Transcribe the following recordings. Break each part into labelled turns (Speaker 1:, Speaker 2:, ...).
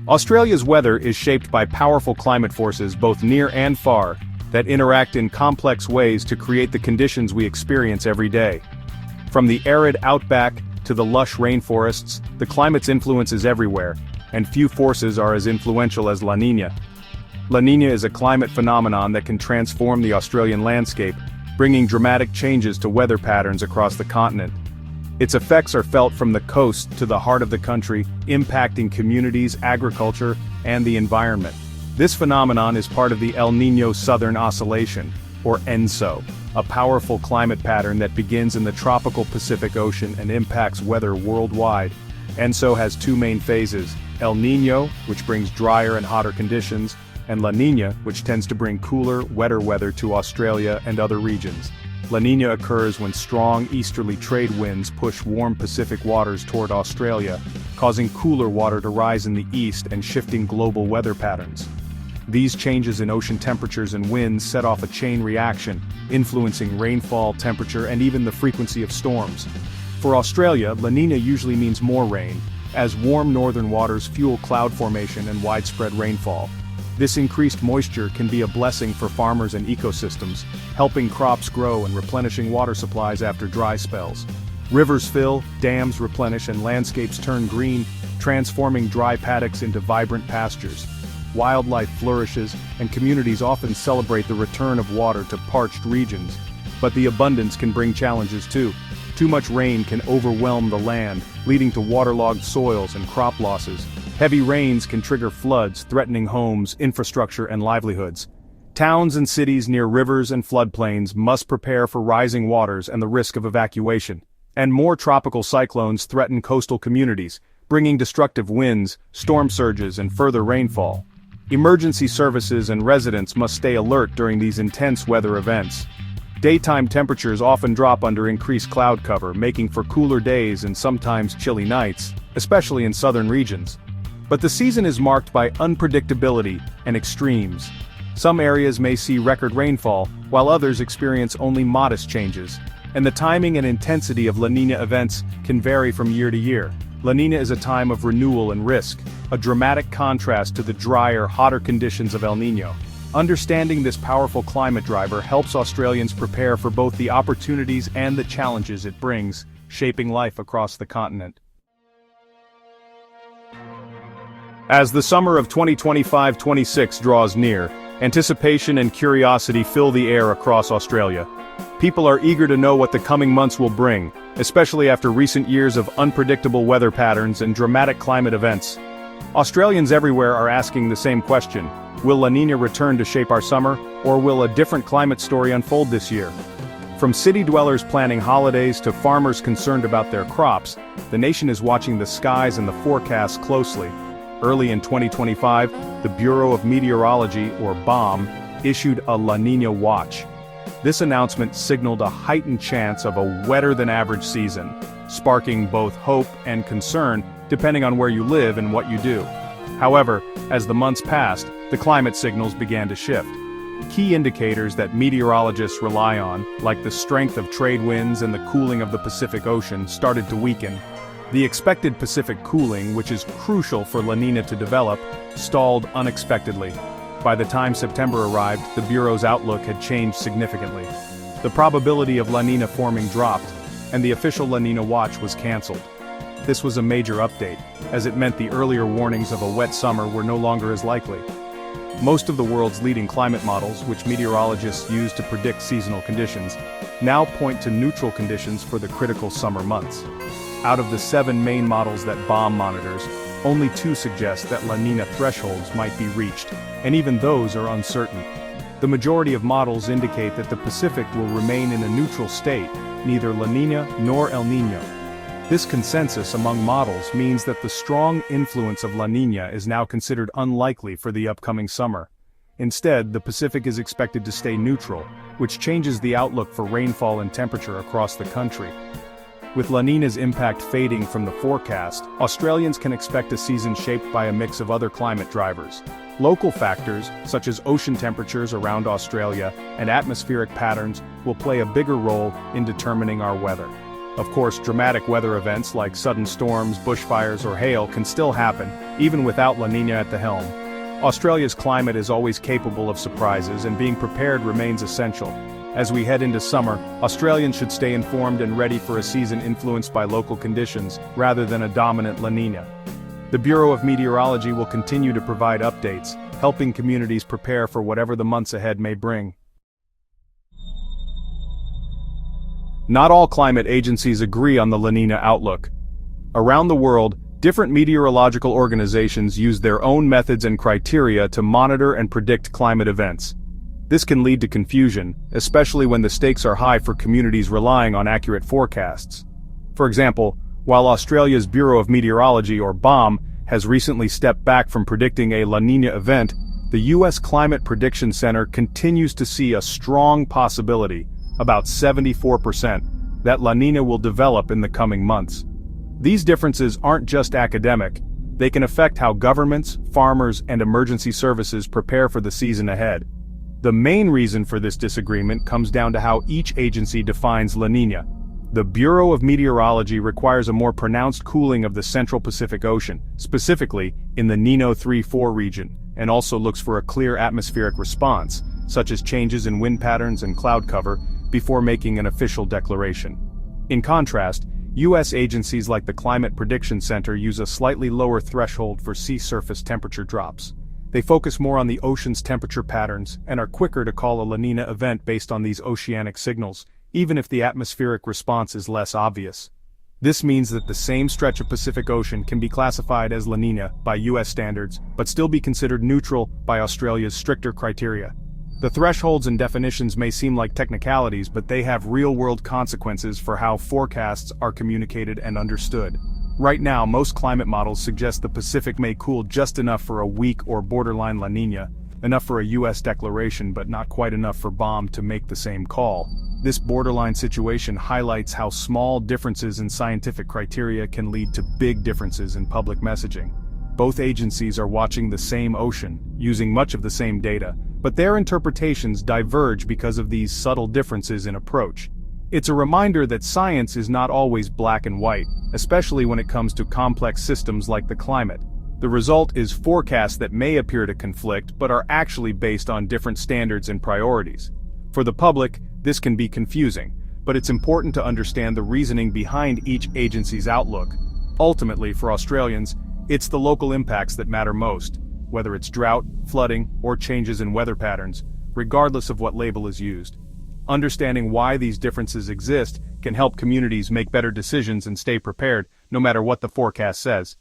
Speaker 1: Australia's weather is shaped by powerful climate forces both near and far, that interact in complex ways to create the conditions we experience every day. From the arid outback to the lush rainforests, the climate's influence is everywhere, and few forces are as influential as La Niña. La Niña is a climate phenomenon that can transform the Australian landscape, bringing dramatic changes to weather patterns across the continent. Its effects are felt from the coast to the heart of the country, impacting communities, agriculture, and the environment. This phenomenon is part of the El Niño Southern Oscillation, or ENSO, a powerful climate pattern that begins in the tropical Pacific Ocean and impacts weather worldwide. ENSO has two main phases: El Niño, which brings drier and hotter conditions, and La Niña, which tends to bring cooler, wetter weather to Australia and other regions. La Niña occurs when strong easterly trade winds push warm Pacific waters toward Australia, causing cooler water to rise in the east and shifting global weather patterns. These changes in ocean temperatures and winds set off a chain reaction, influencing rainfall, temperature, and even the frequency of storms. For Australia, La Niña usually means more rain, as warm northern waters fuel cloud formation and widespread rainfall. This increased moisture can be a blessing for farmers and ecosystems, helping crops grow and replenishing water supplies after dry spells. Rivers fill, dams replenish, and landscapes turn green, transforming dry paddocks into vibrant pastures. Wildlife flourishes, and communities often celebrate the return of water to parched regions. But the abundance can bring challenges too. Too much rain can overwhelm the land, leading to waterlogged soils and crop losses. Heavy rains can trigger floods, threatening homes, infrastructure, and livelihoods. Towns and cities near rivers and floodplains must prepare for rising waters and the risk of evacuation. And more tropical cyclones threaten coastal communities, bringing destructive winds, storm surges, and further rainfall. Emergency services and residents must stay alert during these intense weather events. Daytime temperatures often drop under increased cloud cover, making for cooler days and sometimes chilly nights, especially in southern regions. But the season is marked by unpredictability and extremes. Some areas may see record rainfall, while others experience only modest changes. And the timing and intensity of La Niña events can vary from year to year. La Niña is a time of renewal and risk, a dramatic contrast to the drier, hotter conditions of El Niño. Understanding this powerful climate driver helps Australians prepare for both the opportunities and the challenges it brings, shaping life across the continent. As the summer of 2025-26 draws near, anticipation and curiosity fill the air across Australia. People are eager to know what the coming months will bring, especially after recent years of unpredictable weather patterns and dramatic climate events. Australians everywhere are asking the same question: will La Niña return to shape our summer, or will a different climate story unfold this year? From city dwellers planning holidays to farmers concerned about their crops, the nation is watching the skies and the forecasts closely. Early in 2025, the Bureau of Meteorology, or BOM, issued a La Niña watch. This announcement signaled a heightened chance of a wetter-than-average season, sparking both hope and concern, depending on where you live and what you do. However, as the months passed, the climate signals began to shift. Key indicators that meteorologists rely on, like the strength of trade winds and the cooling of the Pacific Ocean, started to weaken. The expected Pacific cooling, which is crucial for La Niña to develop, stalled unexpectedly. By the time September arrived, the Bureau's outlook had changed significantly. The probability of La Niña forming dropped, and the official La Niña watch was cancelled. This was a major update, as it meant the earlier warnings of a wet summer were no longer as likely. Most of the world's leading climate models, which meteorologists use to predict seasonal conditions, now point to neutral conditions for the critical summer months. Out of the 7 main models that BOM monitors, only 2 suggest that La Niña thresholds might be reached, and even those are uncertain. The majority of models indicate that the Pacific will remain in a neutral state, neither La Niña nor El Niño. This consensus among models means that the strong influence of La Niña is now considered unlikely for the upcoming summer. Instead, the Pacific is expected to stay neutral, which changes the outlook for rainfall and temperature across the country. With La Niña's impact fading from the forecast, Australians can expect a season shaped by a mix of other climate drivers. Local factors, such as ocean temperatures around Australia and atmospheric patterns, will play a bigger role in determining our weather. Of course, dramatic weather events like sudden storms, bushfires, or hail can still happen, even without La Niña at the helm. Australia's climate is always capable of surprises, and being prepared remains essential. As we head into summer, Australians should stay informed and ready for a season influenced by local conditions, rather than a dominant La Niña. The Bureau of Meteorology will continue to provide updates, helping communities prepare for whatever the months ahead may bring. Not all climate agencies agree on the La Niña outlook. Around the world, different meteorological organizations use their own methods and criteria to monitor and predict climate events. This can lead to confusion, especially when the stakes are high for communities relying on accurate forecasts. For example, while Australia's Bureau of Meteorology, or BOM, has recently stepped back from predicting a La Niña event, the U.S. Climate Prediction Center continues to see a strong possibility, about 74%, that La Niña will develop in the coming months. These differences aren't just academic, they can affect how governments, farmers, and emergency services prepare for the season ahead. The main reason for this disagreement comes down to how each agency defines La Niña. The Bureau of Meteorology requires a more pronounced cooling of the Central Pacific Ocean, specifically in the Nino 3-4 region, and also looks for a clear atmospheric response, such as changes in wind patterns and cloud cover, before making an official declaration. In contrast, U.S. agencies like the Climate Prediction Center use a slightly lower threshold for sea surface temperature drops. They focus more on the ocean's temperature patterns and are quicker to call a La Niña event based on these oceanic signals, even if the atmospheric response is less obvious. This means that the same stretch of Pacific Ocean can be classified as La Niña by U.S. standards, but still be considered neutral by Australia's stricter criteria. The thresholds and definitions may seem like technicalities, but they have real-world consequences for how forecasts are communicated and understood. Right now, most climate models suggest the Pacific may cool just enough for a weak or borderline La Niña, enough for a U.S. declaration but not quite enough for BOM to make the same call. This borderline situation highlights how small differences in scientific criteria can lead to big differences in public messaging. Both agencies are watching the same ocean, using much of the same data, but their interpretations diverge because of these subtle differences in approach. It's a reminder that science is not always black and white, especially when it comes to complex systems like the climate. The result is forecasts that may appear to conflict but are actually based on different standards and priorities. For the public, this can be confusing, but it's important to understand the reasoning behind each agency's outlook. Ultimately, for Australians, it's the local impacts that matter most, whether it's drought, flooding, or changes in weather patterns, regardless of what label is used. Understanding why these differences exist can help communities make better decisions and stay prepared, no matter what the forecast says.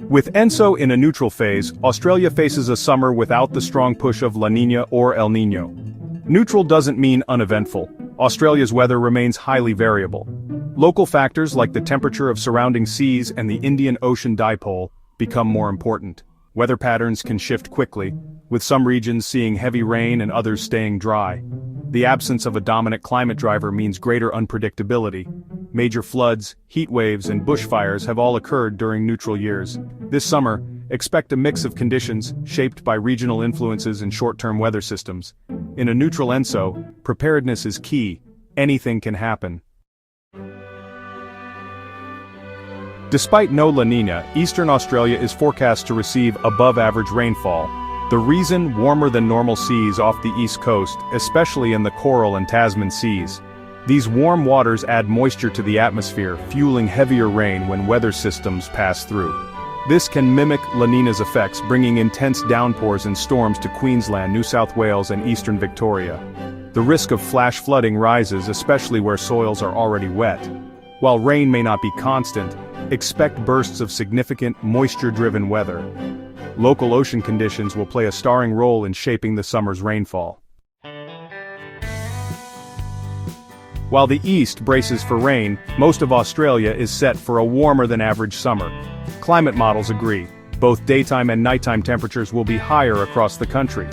Speaker 1: With ENSO in a neutral phase, Australia faces a summer without the strong push of La Niña or El Niño. Neutral doesn't mean uneventful. Australia's weather remains highly variable. Local factors like the temperature of surrounding seas and the Indian Ocean dipole become more important. Weather patterns can shift quickly, with some regions seeing heavy rain and others staying dry. The absence of a dominant climate driver means greater unpredictability. Major floods, heat waves, and bushfires have all occurred during neutral years. This summer, expect a mix of conditions shaped by regional influences and short-term weather systems. In a neutral ENSO, preparedness is key. Anything can happen. Despite no La Niña, eastern Australia is forecast to receive above-average rainfall. The reason: warmer than normal seas off the east coast, especially in the Coral and Tasman seas. These warm waters add moisture to the atmosphere, fueling heavier rain when weather systems pass through. This can mimic La Niña's effects, bringing intense downpours and storms to Queensland, New South Wales, and eastern Victoria. The risk of flash flooding rises, especially where soils are already wet. While rain may not be constant, expect bursts of significant, moisture-driven weather. Local ocean conditions will play a starring role in shaping the summer's rainfall. While the east braces for rain, most of Australia is set for a warmer-than-average summer. Climate models agree. Both daytime and nighttime temperatures will be higher across the country.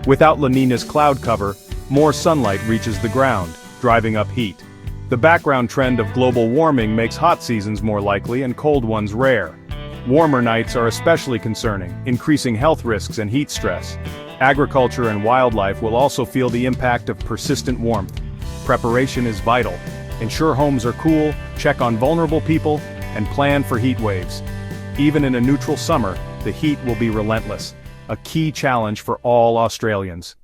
Speaker 1: Without La Niña's cloud cover, more sunlight reaches the ground, driving up heat. The background trend of global warming makes hot seasons more likely and cold ones rare. Warmer nights are especially concerning, increasing health risks and heat stress. Agriculture and wildlife will also feel the impact of persistent warmth. Preparation is vital. Ensure homes are cool, check on vulnerable people, and plan for heat waves. Even in a neutral summer, the heat will be relentless, a key challenge for all Australians.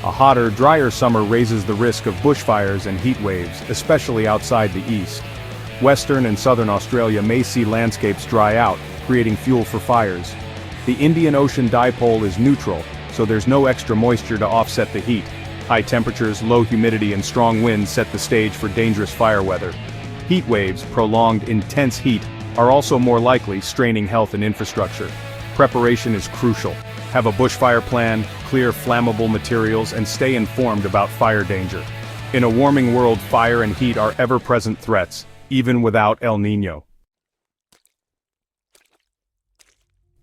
Speaker 1: A hotter, drier summer raises the risk of bushfires and heat waves, especially outside the east. Western and southern Australia may see landscapes dry out, creating fuel for fires. The Indian Ocean dipole is neutral, so there's no extra moisture to offset the heat. High temperatures, low humidity and strong winds set the stage for dangerous fire weather. Heat waves, prolonged, intense heat, are also more likely, straining health and infrastructure. Preparation is crucial. Have a bushfire plan, clear flammable materials, and stay informed about fire danger. In a warming world, fire and heat are ever-present threats, even without El Niño.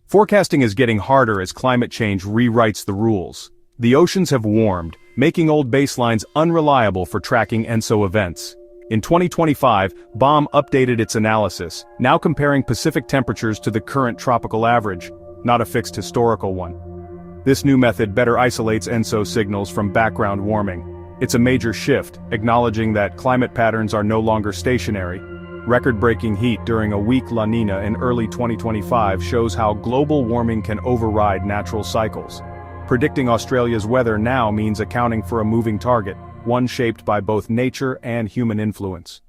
Speaker 1: Forecasting is getting harder as climate change rewrites the rules. The oceans have warmed, making old baselines unreliable for tracking ENSO events. In 2025, BOM updated its analysis, now comparing Pacific temperatures to the current tropical average, not a fixed historical one. This new method better isolates ENSO signals from background warming. It's a major shift, acknowledging that climate patterns are no longer stationary. Record-breaking heat during a weak La Niña in early 2025 shows how global warming can override natural cycles. Predicting Australia's weather now means accounting for a moving target, one shaped by both nature and human influence.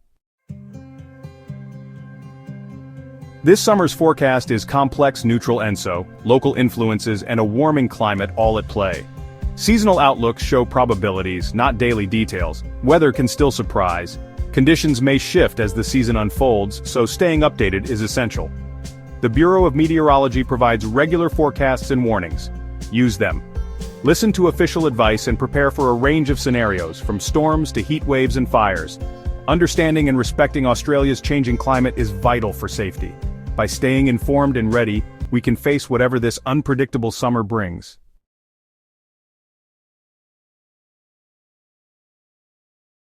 Speaker 1: This summer's forecast is complex neutral ENSO, local influences and a warming climate all at play. Seasonal outlooks show probabilities, not daily details. Weather can still surprise. Conditions may shift as the season unfolds, so staying updated is essential. The Bureau of Meteorology provides regular forecasts and warnings. Use them. Listen to official advice and prepare for a range of scenarios, from storms to heat waves and fires. Understanding and respecting Australia's changing climate is vital for safety. By staying informed and ready, we can face whatever this unpredictable summer brings.